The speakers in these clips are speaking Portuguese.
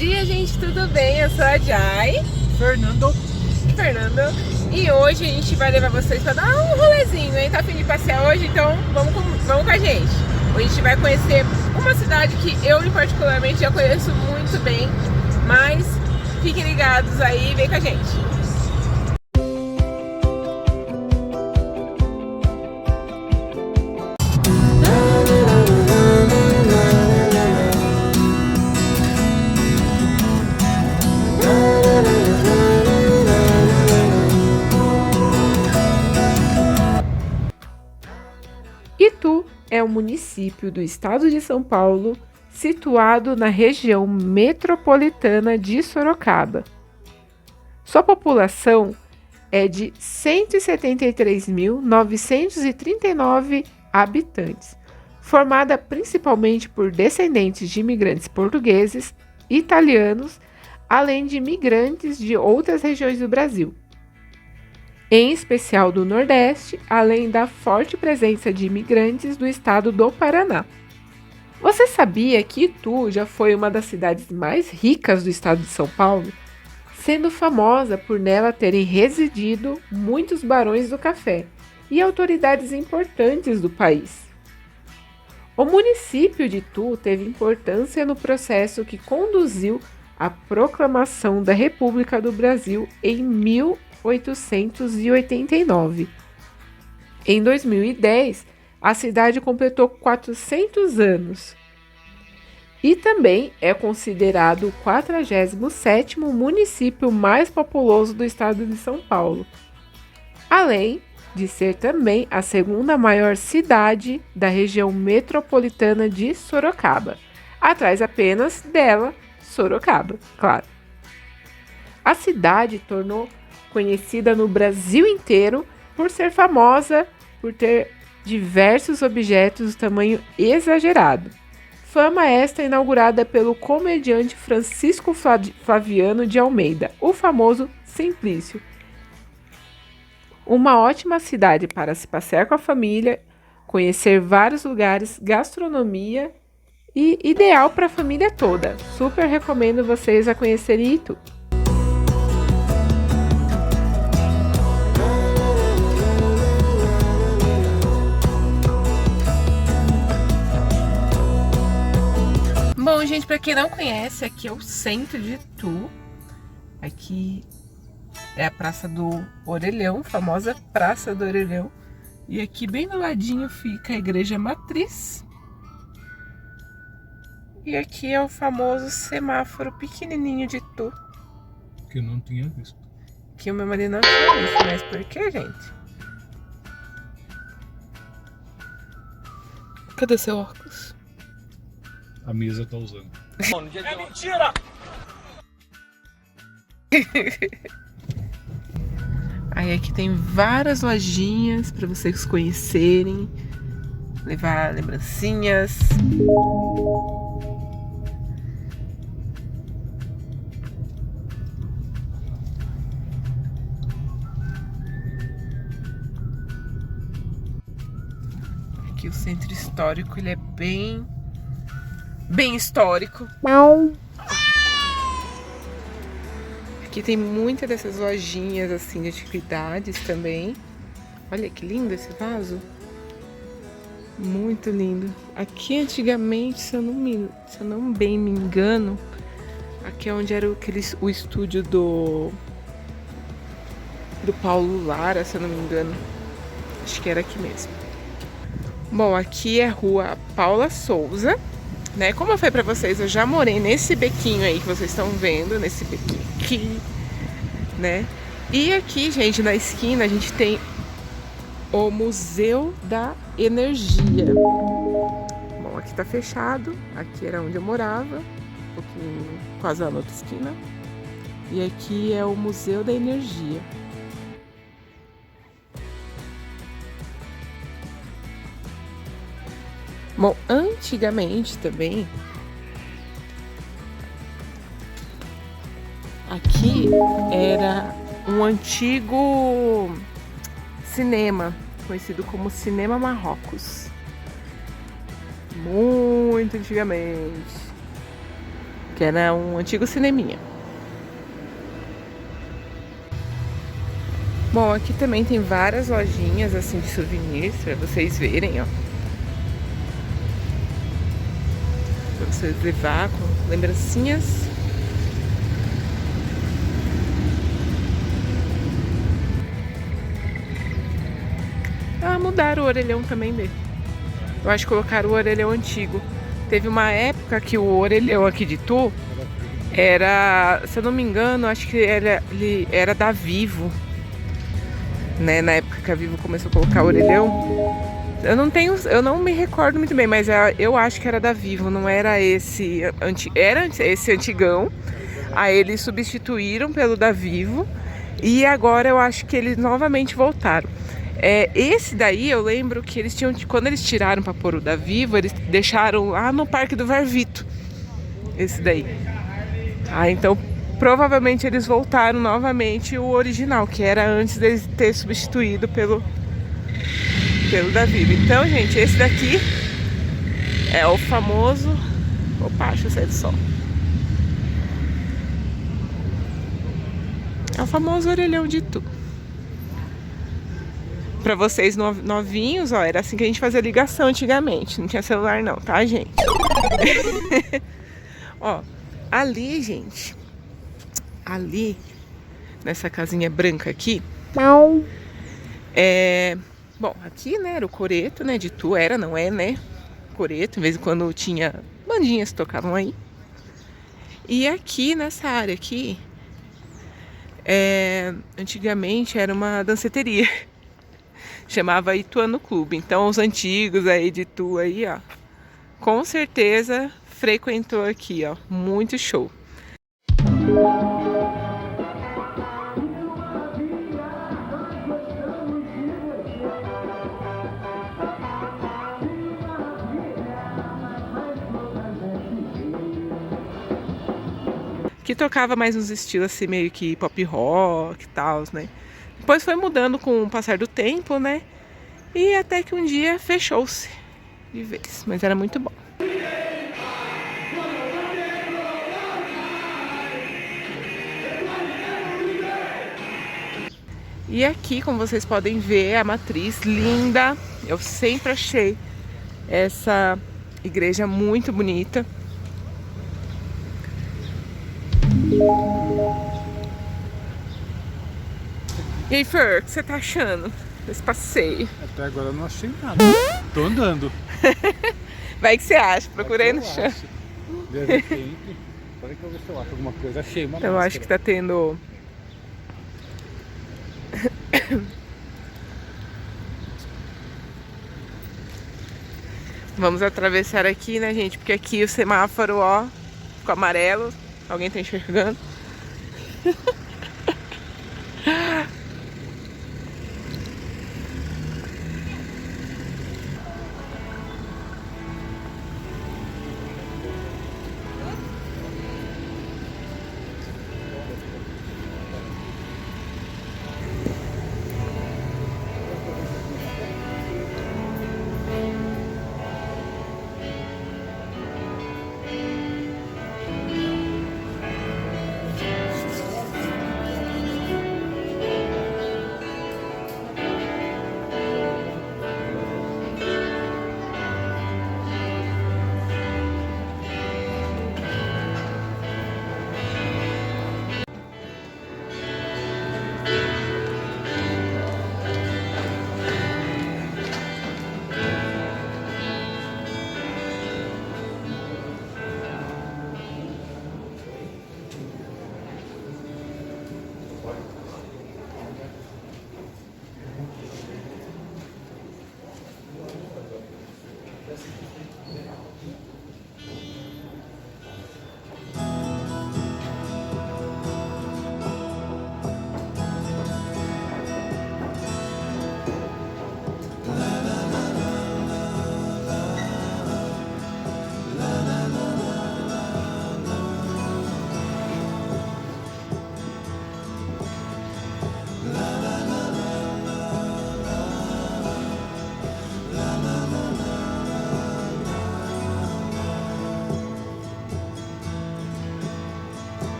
dia, gente, tudo bem? Eu sou a Jai. Fernando. E hoje a gente vai levar vocês para dar um rolezinho, hein? Tá a fim de passear hoje? Então vamos com a gente. Hoje a gente vai conhecer uma cidade que eu particularmente já conheço muito bem, mas fiquem ligados aí, vem com a gente. Itu é um município do estado de São Paulo, situado na região metropolitana de Sorocaba. Sua população é de 173.939 habitantes, formada principalmente por descendentes de imigrantes portugueses, italianos, além de imigrantes de outras regiões do Brasil, em especial do Nordeste, além da forte presença de imigrantes do estado do Paraná. Você sabia que Itu já foi uma das cidades mais ricas do estado de São Paulo, sendo famosa por nela terem residido muitos barões do café e autoridades importantes do país. O município de Itu teve importância no processo que conduziu à proclamação da República do Brasil em 1889. Em 2010, a cidade completou 400 anos e também é considerado o 47º município mais populoso do estado de São Paulo, além de ser também a segunda maior cidade da região metropolitana de Sorocaba, atrás apenas dela, Sorocaba, claro. A cidade tornou conhecida no Brasil inteiro por ser famosa por ter diversos objetos de tamanho exagerado. Fama esta inaugurada pelo comediante Francisco Flaviano de Almeida, o famoso Simplício. Uma ótima cidade para se passear com a família, conhecer vários lugares, gastronomia e ideal para a família toda. Super recomendo vocês a conhecerem Itu. Bom, gente, para quem não conhece, aqui é o centro de Itu. Aqui é a Praça do Orelhão, famosa Praça do Orelhão. E aqui bem do ladinho fica a Igreja Matriz. E aqui é o famoso semáforo pequenininho de Itu. Que eu não tinha visto. Que o meu marido não tinha visto, mas por que, gente? Cadê seu óculos? A mesa tá usando. É mentira! Aí aqui tem várias lojinhas para vocês conhecerem, levar lembrancinhas. Aqui o centro histórico, ele é bem histórico. Aqui tem muitas dessas lojinhas assim de antiguidades também. Olha que lindo esse vaso. Muito lindo. Aqui antigamente, se eu não bem me engano, aqui é onde era o estúdio do Paulo Lara, se eu não me engano. Acho que era aqui mesmo. Bom, aqui é Rua Paula Souza. Né? Como eu falei pra vocês, eu já morei nesse bequinho aí que vocês estão vendo, nesse bequinho aqui, né? E aqui, gente, na esquina a gente tem o Museu da Energia. Bom, aqui tá fechado, aqui era onde eu morava, um pouquinho quase lá na outra esquina. E aqui é o Museu da Energia. Bom, antigamente também, aqui era um antigo cinema, conhecido como Cinema Marrocos. Muito antigamente. que era um antigo cineminha. Bom, aqui também tem várias lojinhas assim de souvenirs para vocês verem, ó. Pra vocês levar com lembrancinhas. Ah, mudaram o orelhão também dele. Eu acho que colocaram o orelhão antigo. Teve uma época que o orelhão aqui de Tu era, se eu não me engano, acho que ele era da Vivo, né? Na época que a Vivo começou a colocar o orelhão. Eu não me recordo muito bem, mas eu acho que era da Vivo, não era esse, era esse antigão. Aí eles substituíram pelo da Vivo e agora eu acho que eles novamente voltaram. Esse daí eu lembro que eles tinham, quando eles tiraram para pôr o da Vivo, eles deixaram lá no Parque do Varvito. Esse daí. Então provavelmente eles voltaram novamente o original, que era antes deles ter substituído pelo da Vivo. Então, gente, esse daqui é o famoso... Opa, deixa eu sair do sol. É o famoso orelhão de Tu. Pra vocês novinhos, ó, era assim que a gente fazia ligação antigamente. Não tinha celular não, tá, gente? Ó, ali, gente, ali, nessa casinha branca aqui, bom, aqui, né, era o coreto, né, de Tu, não é, né, coreto, de vez em quando tinha bandinhas que tocavam aí. E aqui, nessa área aqui, antigamente era uma danceteria. Chamava Ituano Clube. Então os antigos aí de Tu aí, ó, com certeza frequentou aqui, ó. Muito show. Que tocava mais uns estilos assim, meio que pop rock e tal, né? Depois foi mudando com o passar do tempo, né? E até que um dia fechou-se de vez, mas era muito bom. E aqui, como vocês podem ver, a matriz linda. Eu sempre achei essa igreja muito bonita. E aí, Fer, o que você tá achando desse passeio? Até agora eu não achei nada. Tô andando. Vai que você acha, procurei no chão. De repente, peraí que eu ver se eu acho alguma coisa. Achei uma Eu máscara. acho que tá tendo... Vamos atravessar aqui, né, gente? Porque aqui o semáforo, ó, ficou amarelo. Alguém tá enxergando?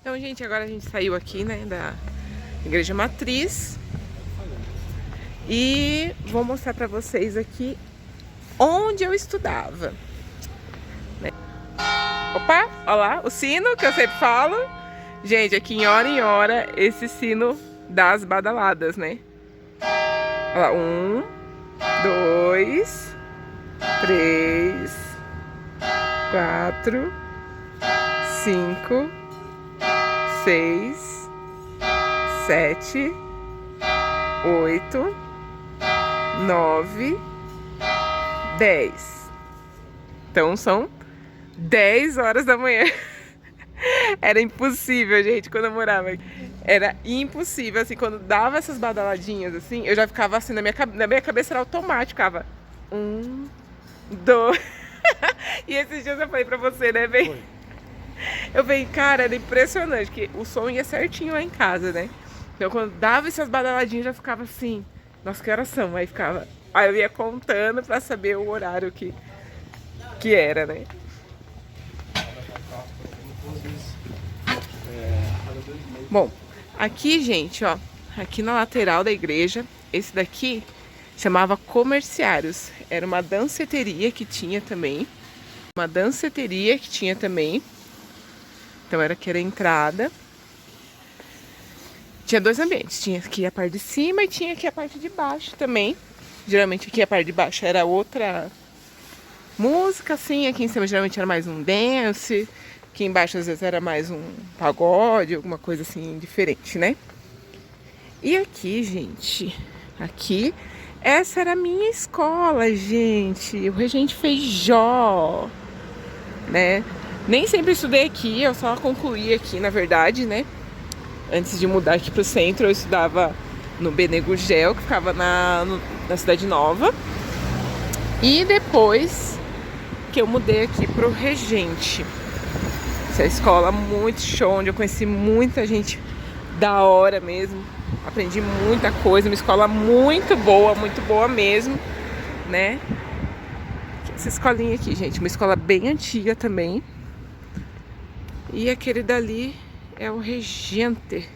Então, gente, agora a gente saiu aqui, né, da Igreja Matriz. E vou mostrar pra vocês aqui onde eu estudava. Opa, olha lá, o sino que eu sempre falo. Gente, aqui em hora, esse sino das badaladas, né? Olha lá, 1, 2, 3, 4, 5, 6, 7, 8, 9, 10. Então são 10 horas da manhã. Era impossível, gente, quando eu morava aqui. Era impossível, assim, quando dava essas badaladinhas, assim, eu já ficava assim, na minha cabeça era automático, ficava 1, 2. E esses dias eu falei pra você, né, bem? Eu falei, cara, era impressionante, que o som ia certinho lá em casa, né? Então quando dava essas badaladinhas, eu já ficava assim, nossa, que horas são? Aí eu ia contando pra saber o horário que era, né? Bom, aqui, gente, ó, aqui na lateral da igreja, esse daqui chamava Comerciários. Era uma danceteria que tinha também. Então era a entrada. Tinha dois ambientes, tinha aqui a parte de cima e tinha aqui a parte de baixo também. Geralmente aqui a parte de baixo era outra música, assim, aqui em cima geralmente era mais um dance. Aqui embaixo às vezes era mais um pagode, alguma coisa assim diferente, né? E aqui, gente, aqui, essa era a minha escola, gente. O Regente Feijó, né? Nem sempre estudei aqui, eu só concluí aqui, na verdade, né? Antes de mudar aqui pro centro, eu estudava no Benegugel, que ficava na Cidade Nova. E depois que eu mudei aqui pro Regente. Essa escola muito show, onde eu conheci muita gente da hora mesmo. Aprendi muita coisa, uma escola muito boa mesmo, né? Essa escolinha aqui, gente, uma escola bem antiga também. E aquele dali é o Regente.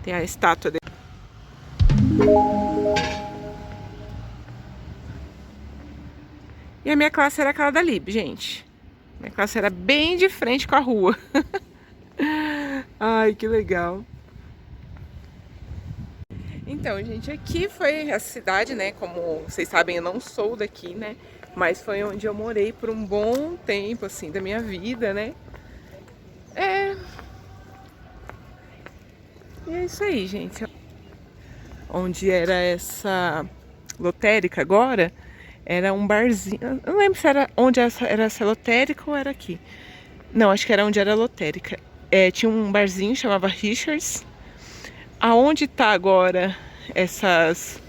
Tem a estátua dele. E a minha classe era aquela dali, gente. Minha classe era bem de frente com a rua. Ai, que legal. Então, gente, aqui foi a cidade, né? Como vocês sabem, eu não sou daqui, né? Mas foi onde eu morei por um bom tempo, assim, da minha vida, né? E é isso aí, gente. Onde era essa lotérica agora, era um barzinho. Eu não lembro se era onde era essa lotérica ou era aqui. Não, acho que era onde era a lotérica. Tinha um barzinho, chamava Richards. Aonde tá agora essas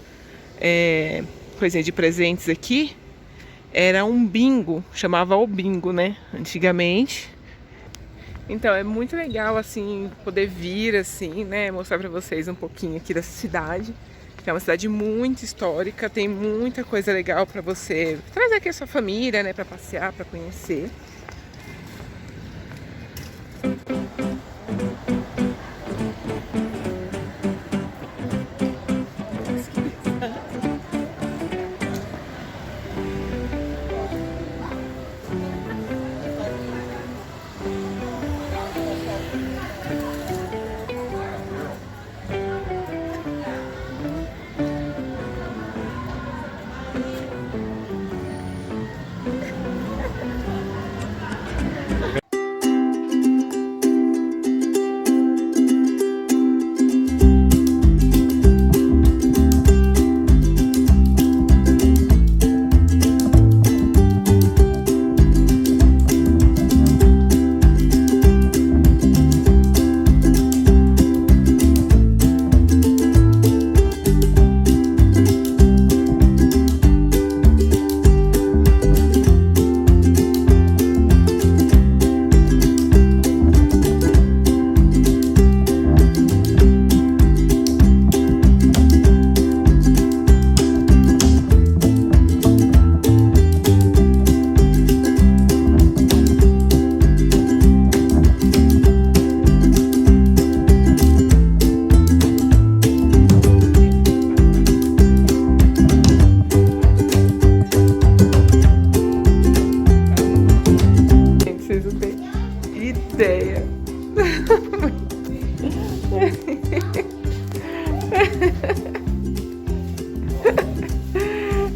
coisinhas de presentes aqui, era um bingo, chamava o bingo, né? Antigamente. Então é muito legal, assim, poder vir, assim, né? Mostrar pra vocês um pouquinho aqui dessa cidade. Que é uma cidade muito histórica, tem muita coisa legal pra você trazer aqui a sua família, né? Pra passear, pra conhecer. Vocês não têm ideia.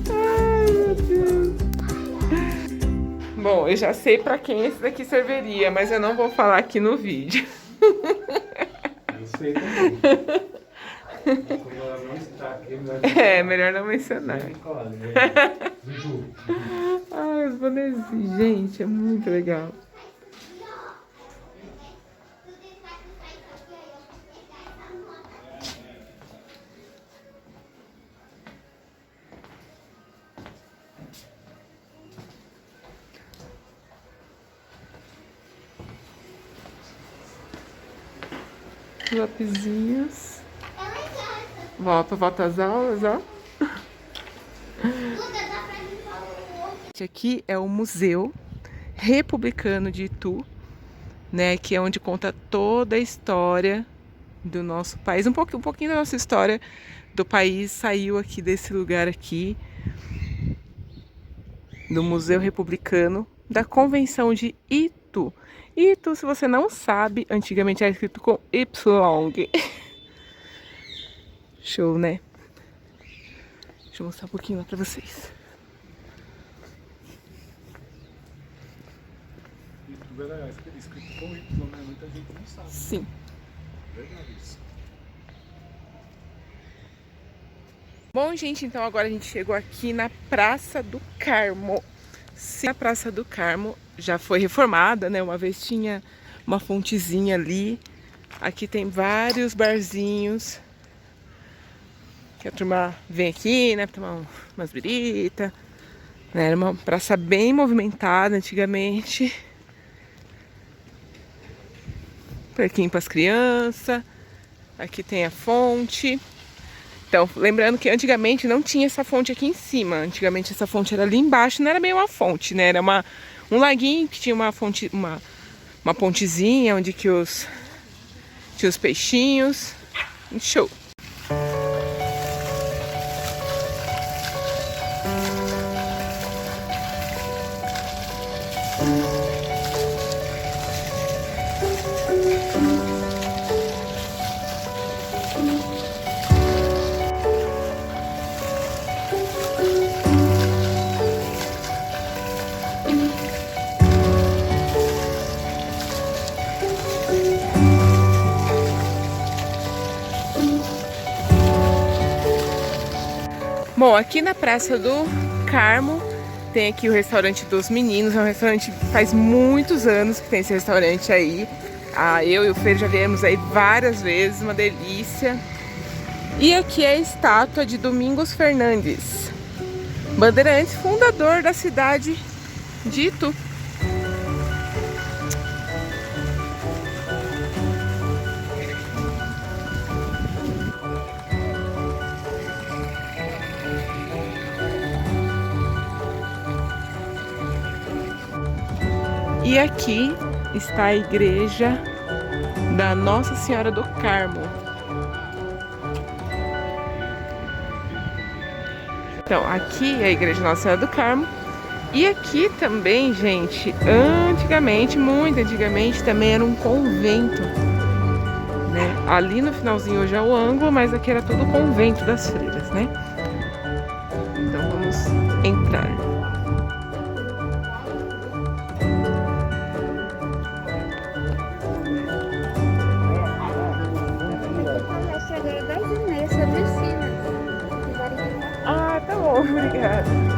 Ai, meu Deus. Bom, eu já sei pra quem esse daqui serviria, mas eu não vou falar aqui no vídeo. Eu sei também. Como ela não está aqui, Melhor não mencionar. Ai, os bonezinhos, gente, é muito legal. Lapisinhos. Volta às aulas, ó. Este aqui é o Museu Republicano de Itu, né? Que é onde conta toda a história do nosso país. Um pouquinho da nossa história do país saiu aqui desse lugar aqui, do Museu Republicano da Convenção de Itu. Itu, se você não sabe, antigamente era escrito com Y. Show, né? Deixa eu mostrar um pouquinho lá pra vocês. Itu era escrito com Y, né? Muita gente não sabe. Sim. Verdade isso. Bom, gente, então agora a gente chegou aqui na Praça do Carmo. Sim, a Praça do Carmo já foi reformada, né? Uma vez tinha uma fontezinha ali. Aqui tem vários barzinhos que a turma vem aqui, né? Pra tomar umas biritas. Né? Era uma praça bem movimentada antigamente. Parquinho para as crianças. Aqui tem a fonte. Então, lembrando que antigamente não tinha essa fonte aqui em cima. Antigamente essa fonte era ali embaixo, não era bem uma fonte, né? Era um laguinho que tinha uma fonte, uma pontezinha onde que tinha os peixinhos. Show! Bom, aqui na Praça do Carmo tem aqui o restaurante dos meninos. É um restaurante que faz muitos anos que tem esse restaurante aí. Eu e o Fer já viemos aí várias vezes, uma delícia. E aqui é a estátua de Domingos Fernandes, Bandeirantes, fundador da cidade de Itu. E aqui está a igreja da Nossa Senhora do Carmo. Então, aqui é a igreja da Nossa Senhora do Carmo. E aqui também, gente, antigamente, muito antigamente, também era um convento, né? Ali no finalzinho hoje é o ângulo, mas aqui era tudo o convento das freiras, né? Então vamos entrar. Ah, tá bom, obrigada.